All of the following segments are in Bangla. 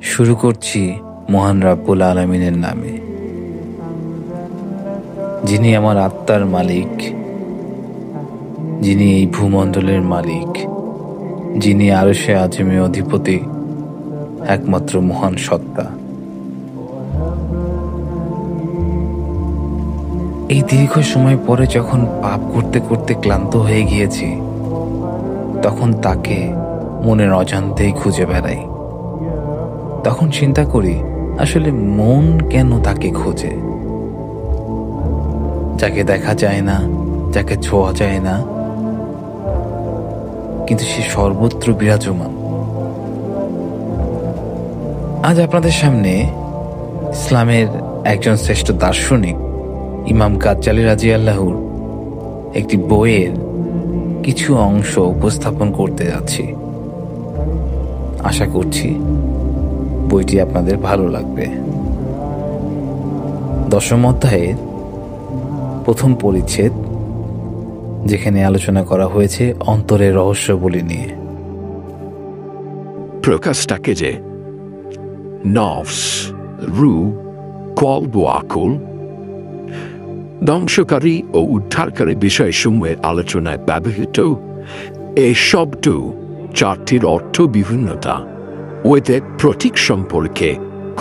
শুরু করছি মহান রাব্বুল আলামিনের নামে, যিনি আমার আত্মার মালিক, যিনি এই ভূমণ্ডলের মালিক, যিনি আরশে আযমে অধিপতি, একমাত্র মহান সত্তা। এই দীর্ঘ সময় পরে যখন পাপ করতে করতে ক্লান্ত হয়ে গিয়েছি, তখন তাকে মনের অজান্তেই খুঁজে বেড়াই। তখন চিন্তা করি, আসলে মন কেন তাকে খোঁজে? যাকে দেখা যায় না, যাকে ছোঁয়া যায় না, কিন্তু সে সর্বত্র বিরাজমান। আজ আপনাদের সামনে ইসলামের একজন শ্রেষ্ঠ দার্শনিক ইমাম গাজ্জালী রাদিয়াল্লাহুর একটি বইয়ের কিছু অংশ উপস্থাপন করতে যাচ্ছি। আশা করছি বইটি আপনাদের ভালো লাগবে। 10ম অধ্যায়ের প্রথম পরিচ্ছেদ, যেখানে আলোচনা করা হয়েছে অন্তরের রহস্যগুলি নিয়ে। প্রকাশটাকে যে নফস, রু, কলব ও আকল ধ্বংসকারী ও উদ্ধারকারী বিষয়সমূহের আলোচনায় ব্যবহৃত এই শব্দ চারটির অর্থ বিভিন্নতা ও এদের প্রতীক সম্পর্কে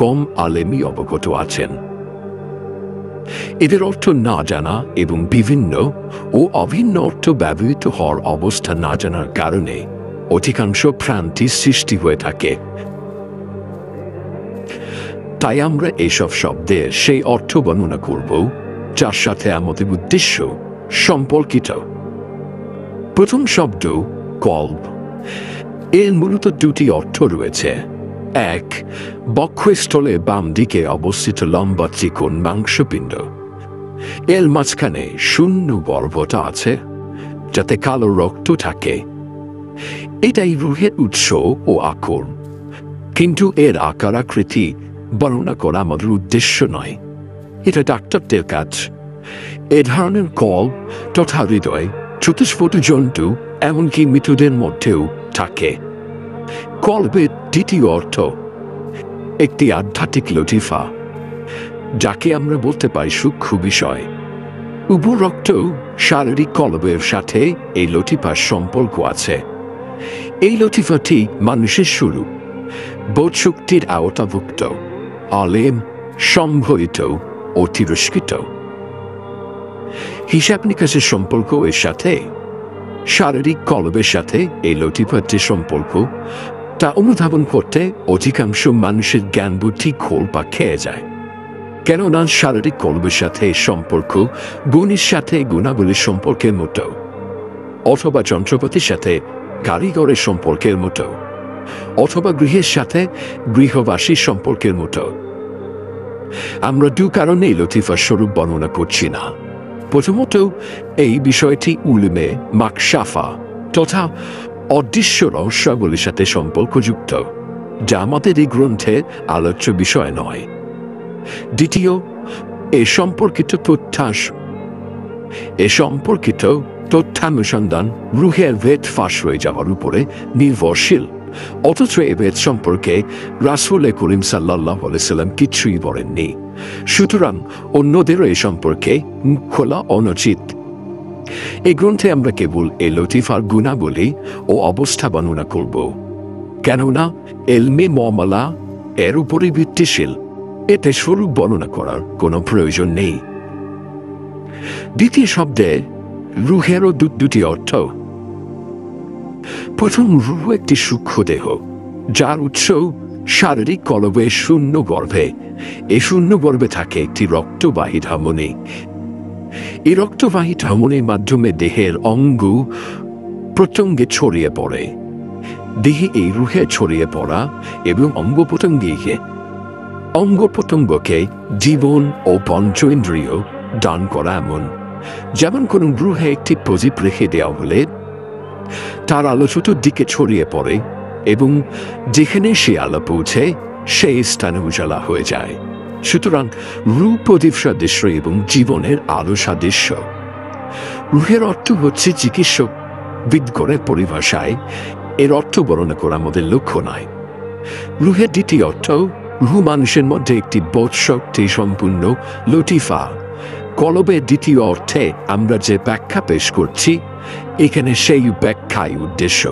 কম আলেমী অবগত আছেন। এদের অর্থ না জানা এবং বিভিন্ন ও অভিন্ন অর্থ ব্যবহৃত হওয়ার অবস্থা না জানার কারণে অধিকাংশ ভ্রান্তি সৃষ্টি হয়ে থাকে। তাই আমরা এইসব শব্দের সেই অর্থ বর্ণনা করব যার সাথে আমাদের উদ্দেশ্য সম্পর্কিত। প্রথম শব্দ কলব। এর মূলত দুটি অর্থ রয়েছে। এক, বক্ষস্থলে বাম দিকে অবস্থিত লম্বা চিকন মাংসপিণ্ড। এর মাঝখানে শূন্য গর্ভটা আছে, যাতে কালো রক্ত থাকে। এটাই রুহের উৎস ও আকর, কিন্তু এর আকার আকৃতি বর্ণনা করা আমাদের উদ্দেশ্য নয়। এটা ডাক্তারদের কাজ। এ ধরনের কল তথা হৃদয় চতুষ্পদ জন্তু এমনকি মৃতদের মধ্যেও থাকে। কলবের দ্বিতীয় অর্থ একটি আধ্যাত্মিক লতিফা, যাকে আমরা বলতে পারি সূক্ষ্ম বিষয়। উপরোক্ত শারীরিক কলবের সাথে এই লতিফার সম্পর্ক আছে। এই লতিফাটি মানুষের শুরু, বোধশক্তির আওতাভুক্ত, আলেম, সম্ভরিত ও তিরস্কৃত। হিসাব নিকাশের সম্পর্ক এর সাথে, শারীরিক কলবের সাথে এই লতিফার সম্পর্ক, তা অনুধাবন করতে অধিকাংশ মানুষের জ্ঞান বুদ্ধি খোল পা খেয়ে যায়। কেননা শারীরিক কলবের সাথে সম্পর্ক গুণের সাথে গুণাবলীর সম্পর্কের মতো, অথবা যন্ত্রপাতির সাথে কারিগরের সম্পর্কের মতো, অথবা গৃহের সাথে গৃহবাসীর সম্পর্কের মতো। আমরা দু কারণে লতিফার স্বরূপ বর্ণনা করছি না। প্রথমত, এই বিষয়টি উলুমে মাকশাফা তথা অদৃশ্য রহস্যাবলীর সাথে সম্পর্কযুক্ত, যা আমাদের এই গ্রন্থে আলোচ্য বিষয় নয়। দ্বিতীয়, এ সম্পর্কিত তথ্যানুসন্ধান রুহের ভেদ ফাঁস হয়ে যাওয়ার উপরে নির্ভরশীল। অথচ এ ভেদ সম্পর্কে রাসূল করিম সাল্লাল্লাহু আলাইহি সাল্লাম কিছুই বলেননি। সুতরাং অন্যদেরও এ সম্পর্কে মুখ খোলা অনুচিত। এই গ্রন্থে আমরা কেবল এ লতিফার গুণাবলী ও অবস্থা বর্ণনা করব, কেননা এলমে মুআমালা এর উপরই ভিত্তিশীল। এতে স্বরূপ বর্ণনা করার কোনো প্রয়োজন নেই। দ্বিতীয় শব্দে রুহেরও দুটি অর্থ। প্রথম, রুহ একটি সূক্ষ্ম দেহ, যার উৎস শারীরিক কলবে শূন্য গর্ভে। এই শূন্য গর্ভে থাকে একটি রক্তবাহী ধমনী। এই রক্তবাহী ধমনীর মাধ্যমে দেহের অঙ্গ প্রত্যঙ্গে ছড়িয়ে পড়ে। দেহে এই রুহে ছড়িয়ে পড়া এবং অঙ্গ প্রত্যঙ্গকে জীবন ও পঞ্চেন্দ্রিয় দান করা এমন। যেমন কোন রুহে একটি প্রদীপ রেখে দেওয়া হলে তার আলো চতুর্দিকে ছড়িয়ে পড়ে এবং যেখানে সে আলো পৌঁছে সেই স্থানে উজালা হয়ে যায়। সুতরাং রূপ প্রদীপ সাদৃশ্য এবং জীবনের আলো সাদৃশ্য। রুহের অর্থ হচ্ছে চিকিৎসক বিদগণের পরিভাষায় এর অর্থ বর্ণনা করা আমাদের লক্ষ্য নয়। রুহের দ্বিতীয় অর্থ, রুহ মানুষের মধ্যে একটি বোধ শক্তি সম্পূর্ণ লতিফা। কলবের দ্বিতীয় অর্থে আমরা যে ব্যাখ্যা পেশ করছি, এখানে সেই ব্যাখ্যাই উদ্দেশ্য।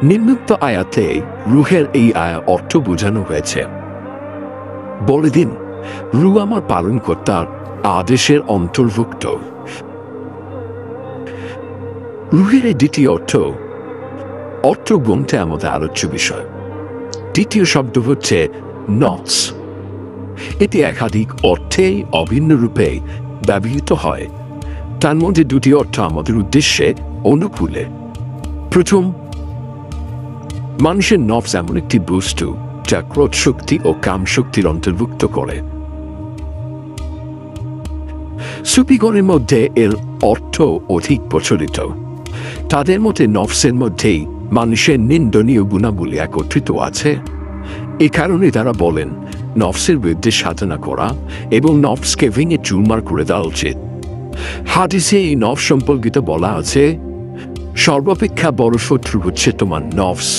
নিম্নোক্ত আয়াতে রুহের এই অর্থ বোঝানো হয়েছে। বলে দিন, রুহ আমার পালনকর্তার আদেশের অন্তর্ভুক্ত। রুহের এই দ্বিতীয় অর্থ গ্রন্থে আমাদের আলোচ্য বিষয়। দ্বিতীয় শব্দ হচ্ছে নফস। এটি একাধিক অর্থে অভিন্ন রূপে ব্যবহৃত হয়। তার মধ্যে দুটি অর্থ আমাদের উদ্দেশ্যে অনুকূলে। প্রথম, মানুষের নফস এমন একটি বস্তু যা ক্রোধ শক্তি ও কাম শক্তির অন্তর্ভুক্ত করে। সুফিগণের মধ্যে এর অর্থ অধিক প্রচলিত। তাদের মতে নফসের মধ্যেই মানুষের নিন্দনীয় গুণাবলী একত্রিত আছে। এ কারণে তারা বলেন, নফসের বিরুদ্ধে সাধনা করা এবং নফসকে ভেঙে চুরমার করে দেওয়া উচিত। হাদিসে এই নফস সম্পর্কিত বলা আছে, সর্বাপেক্ষা বড় শত্রু হচ্ছে তোমার নফস,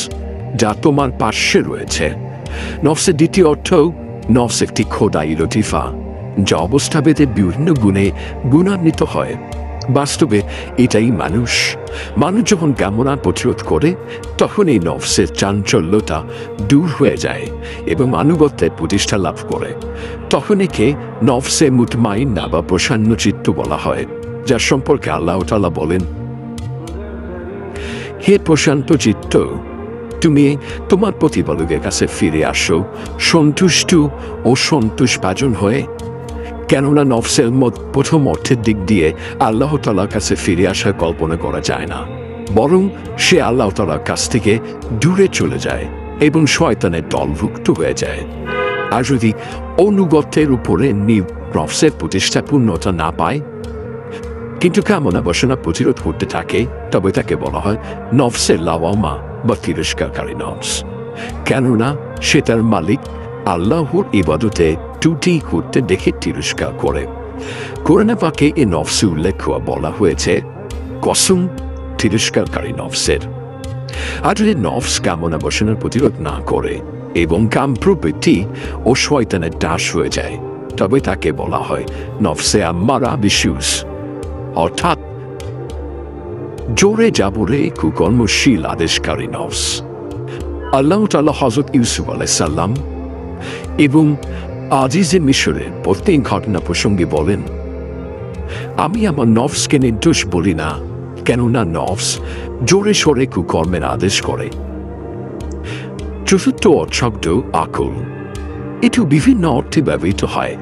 যা তোমার পার্শ্বে রয়েছে। নফসের দ্বিতীয় অর্থ, নফস একটি খোদাই লতিফা, যা অবস্থাভেদে বিভিন্ন গুণে গুণান্বিত হয়। বাস্তবে এটাই মানুষ যখন কামনা প্রতিরোধ করে, তখন এই নফসের চাঞ্চল্যতা দূর হয়ে যায় এবং আনুগত্যের প্রতিষ্ঠা লাভ করে। তখন একে নফসে মুতমাইন্না বা প্রসন্ন চিত্ত বলা হয়, যার সম্পর্কে আল্লাহ তাআলা বলেন, হে প্রশান্ত চিত্ত, তুমি তোমার প্রতিপালকের কাছে ফিরে আসো সন্তুষ্ট ও সন্তোষভাজন হয়ে। কেননা নফসের প্রথম অর্থের দিক দিয়ে আল্লাহ তাআলার কাছে ফিরে আসার কল্পনা করা যায় না, বরং সে আল্লাহ তাআলার কাছ থেকে দূরে চলে যায় এবং শয়তানের দলভুক্ত হয়ে যায়। আর যদি অনুগত্যের উপরে নফসের প্রতিষ্ঠা পূর্ণতা না পায়, কিন্তু কামনা বাসনা প্রতিরোধ করতে থাকে, তবে তাকে বলা হয় নফসের লাওয়ামা বা তিরস্কারকারী নফস। কেননা সে তার মালিক আল্লাহর ইবাদতে ত্রুটি করতে দেখে তিরস্কার করে। কোরআনে পাকে এ নফসে উল্লেখ বলা হয়েছে কসম তিরস্কারকারী নফসের। আর যদি নফস কামনা বাসনার প্রতিরোধ না করে এবং কাম প্রবৃত্তি ও শয়তানের দাস হয়ে যায়, তবে তাকে বলা হয় নফসে আম্মারা বিশুস, অর্থাৎ জোরে জাবরে কুকর্মশীল আদেশকারী নফস। আল্লাহ তাআলা হযরত ইউসুফ আলাইহিস সালাম এবং আজিজে মিশরের প্রত্যেক ঘটনা প্রসঙ্গে বলেন, আমি আমার নফসকে নির্দোষ বলি না, কেননা নফস জোরে সোরে কুকর্মের আদেশ করে। চতুর্থ শব্দ আকল। এটিও বিভিন্ন অর্থে ব্যবহৃত হয়।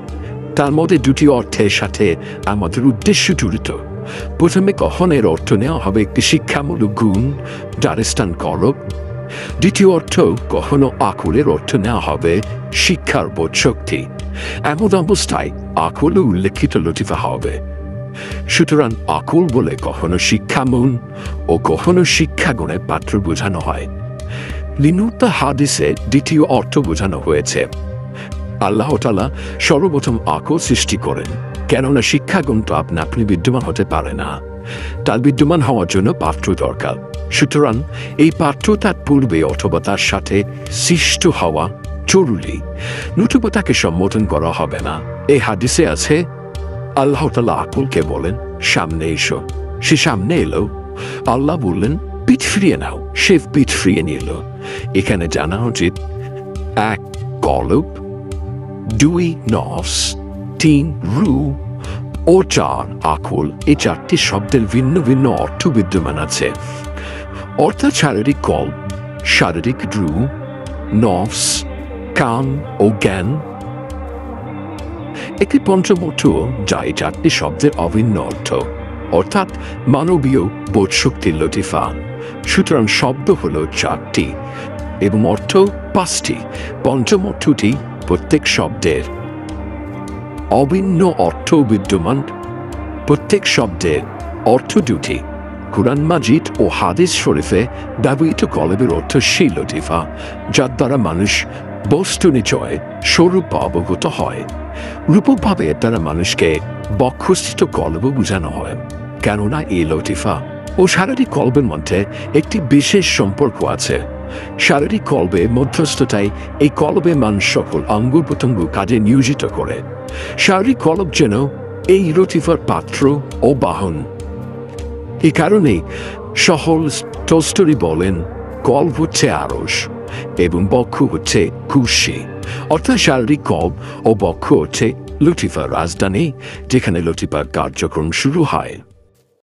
তার মধ্যে দুটি অর্থের সাথে আমাদের উদ্দেশ্য জড়িত। প্রথমে কখনের অর্থ নেওয়া হবে একটি শিক্ষামূলক গুণ, যার স্থান কলব। দ্বিতীয় অর্থ কখনো আকলের অর্থ নেওয়া হবে শিক্ষার বোধ শক্তি। এমন অবস্থায় আকল উল্লেখিত লতিফা হবে। সুতরাং আকল বলে কখনো শিক্ষামূল ও কখনো শিক্ষাগুণের পাত্র বোঝানো হয়। নিম্নোক্ত হাদিসে দ্বিতীয় অর্থ বোঝানো হয়েছে। আল্লাহ তাআলা সর্বপ্রথম আকল সৃষ্টি করেন, কেননা শিক্ষাগুণ তো আপনি বিদ্যমান হতে পারে না, তার বিদ্যমান হওয়ার জন্য পাত্র দরকার। সুতরাং এই পাত্র তার পূর্বে অথবা তার সাথে সৃষ্ট হওয়া জরুরি, নতুবা তাকে সম্বোধন করা হবে না। এই হাদিসে আছে, আল্লাহ তাআলা আকলকে বলেন সামনে এসো, সে সামনে এলো। আল্লাহ বললেন পিঠ ফিরিয়ে নাও, সে পিঠ ফিরিয়ে নিল। এখানে জানা উচিত 1 কলব, 2 নফস, 3 রূহ ও 4 আকল। এই 4টি শব্দের ভিন্ন ভিন্ন অর্থ বিদ্যমান আছে। অর্থাৎ শারীরিক কল্প, শারীরিক রূহ, নফস, কাম ও জ্ঞান। একটি পঞ্চম অর্থ যা এই 4টি শব্দের অভিন্ন অর্থ, অর্থাৎ মানবীয় বোধ শক্তির লতিফা। সুতরাং শব্দ হল 4টি এবং অর্থ 5টি। পঞ্চম অর্থটি প্রত্যেক শব্দের অভিন্ন অর্থ বিদ্যমান। প্রত্যেক শব্দের অর্থ 2টি। কুরআন মাজিদ ও হাদিস শরীফে ব্যবহৃত কলবের অর্থ সেই লতিফা, যার দ্বারা মানুষ বস্তু নিচয় স্বরূপ অবগত হয়। রূপকভাবে এর দ্বারা মানুষকে বক্ষস্থিত কলব বোঝানো হয়, কেননা এই লতিফা ও শারীরিক কলবের মধ্যে একটি বিশেষ সম্পর্ক আছে। শারীরিক কল্পে মধ্যস্থতায় এই কল্পে মান সকল অঙ্গ প্রত্যঙ্গ কাজে নিয়োজিত করে। শারীরিক কল্প যেন এই লতিফার পাত্র ও বাহন। এই কারণে সহল টোস্টরি বলেন কল্প হচ্ছে আরস এবং বক্ষ হচ্ছে কুর্সি, অর্থাৎ শারীরিক কল্প ও বক্ষ হচ্ছে লতিফার রাজধানী, যেখানে লতিফার কার্যক্রম শুরু হয়।